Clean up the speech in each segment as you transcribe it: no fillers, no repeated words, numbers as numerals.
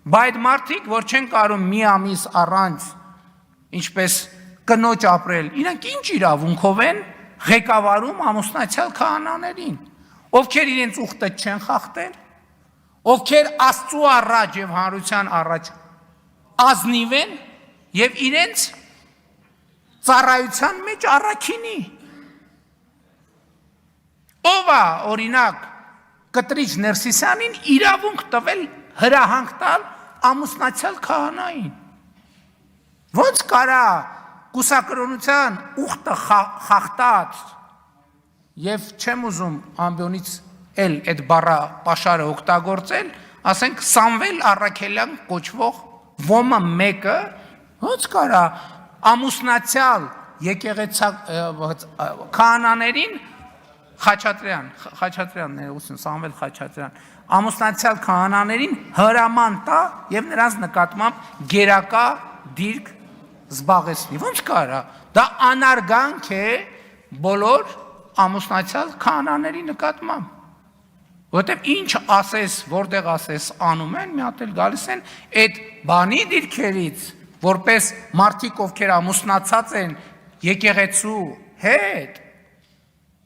Բայց մարդիկ, որ չեն կարող մի ամիս առանց ինչպես կնոջ ապրել, իրանք ինչ իրավունքով են ղեկավարում ամուսնացյալ քահանաներին, ովքեր իրենց ուխտը չեն խախտել, ովքեր Աստծու առաջ եւ հանրության առաջ ազնիվ են եւ իրենց ծառայության մեջ առաքինի։ Ով է օրինակ Կտրիչ Ներսիսյանին իրավունք տվել հրահանգ տալ ամուսնացյալ քահանային։ Ոնց կարա կուսակրոնության ուխտը խախտած եւ չեմ ուզում ամբյոնից էլ այդ բառը պաշարը օգտագործել, ասենք Սամվել Առաքելյան կոչվող ոմը մեկը ոնց կարա ամուսնացյալ քահանաներին Խաչատրյան ներողություն Սամվել Խաչատրյան ամուսնացյալ քահանաներին հրաման տա եւ նրանց նկատմամբ գերակա դիրք զբաղեցնի։ Ոնց կարա։ Դա անարգանք է բոլոր ամուսնացյալ քահանաների նկատմամբ։ Որտեւ ինչ ասես, որտեղ ասես անում են, մի հատ էլ գալիս են այդ բանի դիրքերից, որպես մարդիկ, ովքեր ամուսնացած են եկեղեցու հետ,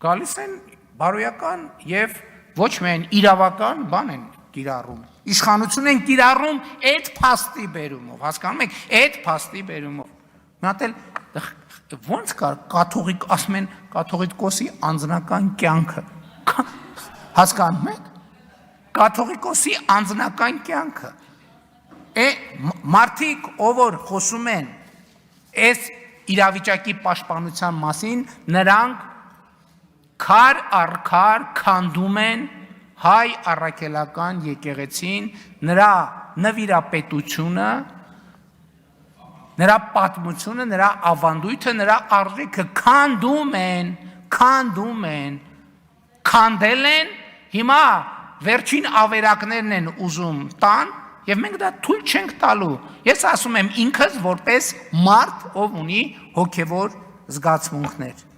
գալիս են բարոյական եւ ոչ միայն իրավական բան են կիրառում։ Իշխանություն են կիրառում այդ փաստի բերումով, հասկանում եք, այդ փաստի բերումով։ Մի հատ էլ ոնց կար կաթողիկ ասում են կաթողիկոսի անձնական կյանքը։ Հասկանում եք։ Կաթողիկոսի անձնական կյանքը։ Մարդիկ, ով որ խոսում են այս իրավիճակի պաշտպանության մասին, նրանք քար առ քար քանդում են հայ առաքելական եկեղեցին, նրա նվիրապետությունը, նրա պատմությունը, նրա ավանդույթը, նրա արժեքը քանդում են, քանդել են, հիմա վերջին ավերակներն են ուզում տան եւ մենք դա թույլ չենք տալու։ Ես ասում եմ ինքս որպես մարդ, ով ունի հոգեվոր զգացմունքներ։